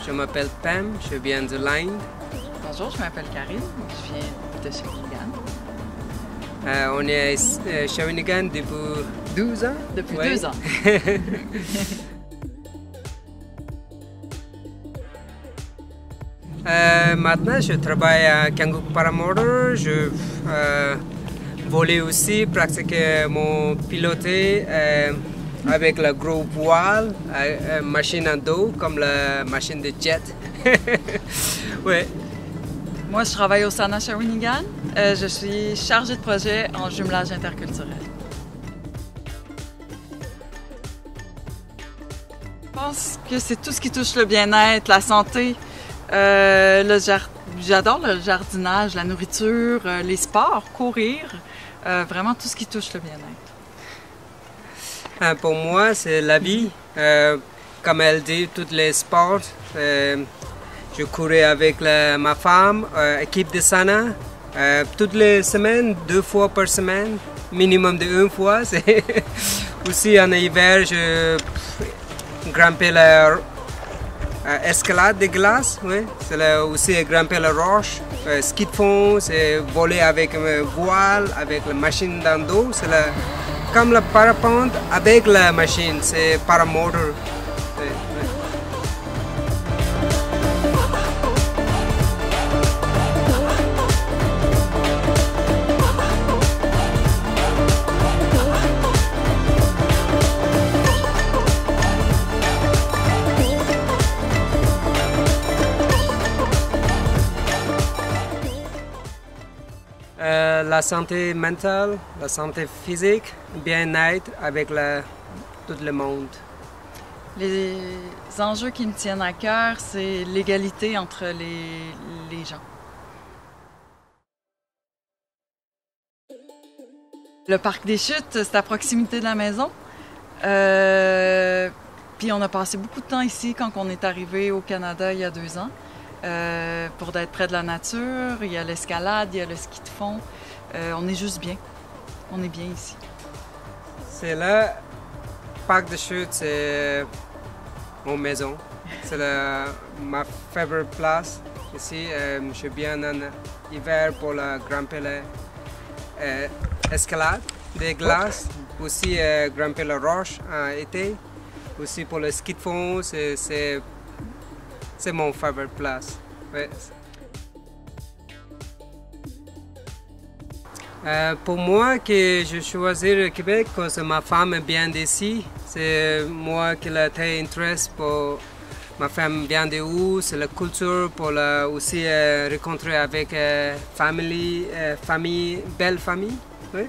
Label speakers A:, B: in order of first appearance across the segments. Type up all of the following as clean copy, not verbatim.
A: Je m'appelle Pam, je viens de l'Inde.
B: Bonjour, je m'appelle Karine, je viens de Shawinigan.
A: On est à Shawinigan depuis 12 ans.
B: Depuis
A: Ouais.
B: 2 ans.
A: Maintenant, je travaille à Kangaroo Paramotor. Je volais aussi, pratiquer mon piloté avec le gros voile, machine à dos comme la machine de jet. Ouais.
B: Moi, je travaille au SANA Shawinigan. Je suis chargée de projet en jumelage interculturel. Je pense que c'est tout ce qui touche le bien-être, la santé. J'adore le jardinage, la nourriture, les sports, courir. Vraiment tout ce qui touche le bien-être.
A: Pour moi, c'est la vie. Comme elle dit, tous les sports. Je courais avec ma femme, équipe de Sana, toutes les semaines, 2 fois par semaine, minimum de 1 fois. Aussi en hiver, je grimpais la escalade de glace, oui. C'est aussi grimper la roche, ski de fond, c'est voler avec un voile, avec la machine dans le dos. C'est comme le parapente avec la machine, c'est paramotor. La santé mentale, la santé physique, bien-être avec tout le monde.
B: Les enjeux qui me tiennent à cœur, c'est l'égalité entre les gens. Le parc des Chutes, c'est à proximité de la maison. Puis on a passé beaucoup de temps ici quand on est arrivé au Canada il y a 2 ans. Pour être près de la nature, il y a l'escalade, il y a le ski de fond. On est juste bien. On est bien ici.
A: C'est le parc de chute, c'est mon maison. C'est ma favorite place. Ici, je suis bien en hiver pour grimper l'escalade des glaces. Aussi grimper la roche en été. Aussi pour le ski de fond, c'est mon favorite place. Ouais. Pour moi, que je choisis le Québec parce que ma femme est bien d'ici. C'est moi qui l'ai très intéressé pour ma femme vient de où, c'est la culture pour aussi rencontrer avec famille, belle famille. Oui,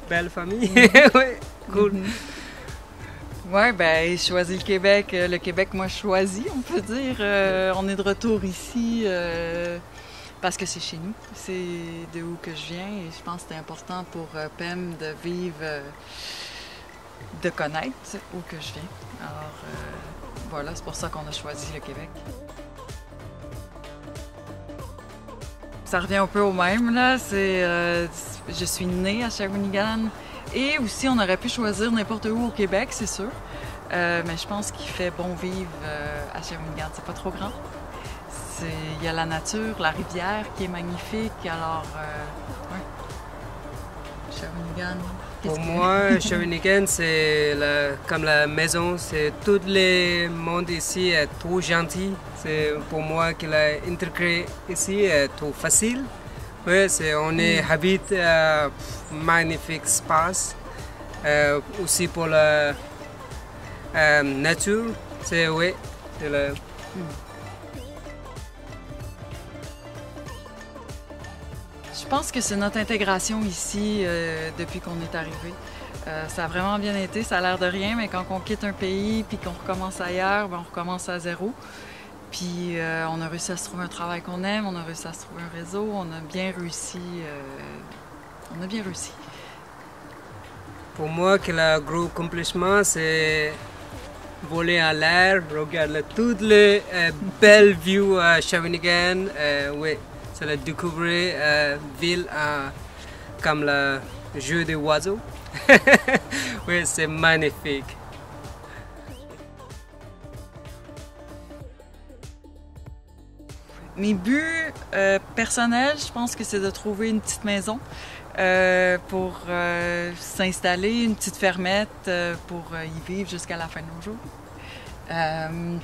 A: belle famille. Oui, cool.
B: Oui, ben, j'ai choisi le Québec. Le Québec m'a choisi, on peut dire. On est de retour ici parce que c'est chez nous. C'est de où que je viens et je pense que c'était important pour Pam de vivre, de connaître où que je viens. Alors, voilà, c'est pour ça qu'on a choisi le Québec. Ça revient un peu au même, là. Je suis née à Shawinigan. Et aussi, on aurait pu choisir n'importe où au Québec, c'est sûr. Mais je pense qu'il fait bon vivre à Shawinigan. C'est pas trop grand. Il y a la nature, la rivière qui est magnifique. Alors, ouais. Shawinigan.
A: Pour moi, Shawinigan, c'est comme la maison. C'est tout le monde ici est trop gentil. C'est pour moi qu'il a intégré ici est trop facile. Oui, on habite un magnifique espace. Aussi pour la nature, oui.
B: Je pense que c'est notre intégration ici depuis qu'on est arrivé. Ça a vraiment bien été, ça a l'air de rien, mais quand on quitte un pays puis qu'on recommence ailleurs, ben on recommence à zéro. Puis on a réussi à se trouver un travail qu'on aime, on a réussi à se trouver un réseau, on a bien réussi.
A: Pour moi, le gros accomplissement, c'est voler à l'air, regarder toutes les belles vues à Shawinigan. Oui, c'est découvrir la ville comme le jeu des oiseaux. Oui, c'est magnifique.
B: Mes buts personnels, je pense que c'est de trouver une petite maison pour s'installer, une petite fermette pour y vivre jusqu'à la fin de nos jours.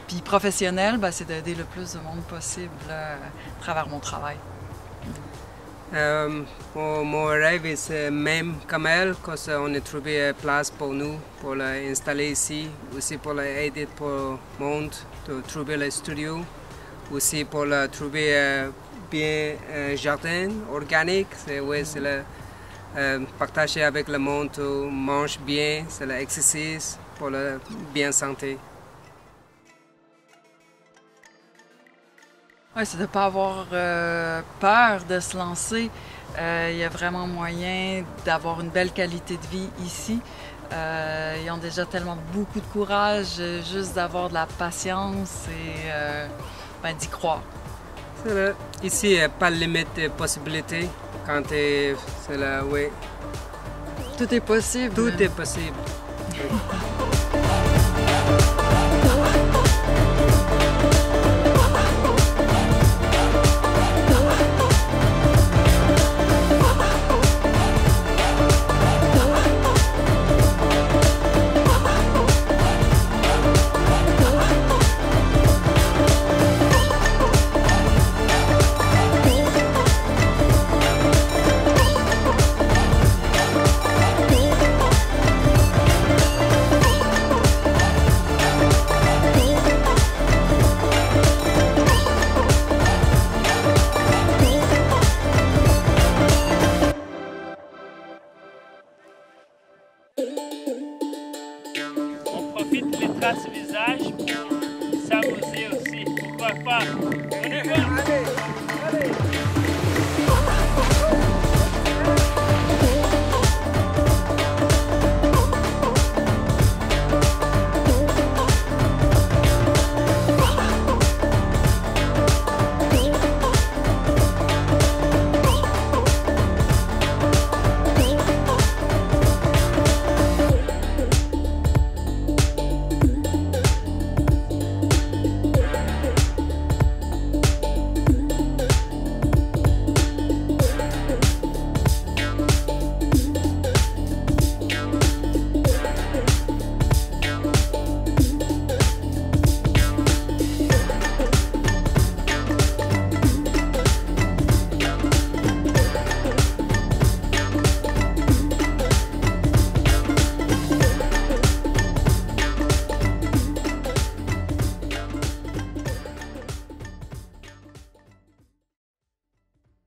B: Puis professionnel, ben, c'est d'aider le plus de monde possible à travers mon travail.
A: Mon rêve c'est même comme elle, quand on a trouvé une place pour nous, pour l'installer ici, aussi pour aider pour le monde, de trouver le studio, aussi pour trouver bien un jardin organique, c'est partager avec le monde, mange bien, c'est l'exercice pour la bien santé.
B: Oui, c'est de ne pas avoir peur de se lancer. Il y a vraiment moyen d'avoir une belle qualité de vie ici. Ils ont déjà tellement beaucoup de courage, juste d'avoir de la patience et d'y croire.
A: C'est là. Ici, il n'y a pas de limite de possibilités. Quand c'est là, oui.
B: Tout est possible.
A: Tout est possible.
C: On profite les traces visage pour s'amuser aussi. Pourquoi pas? On y va!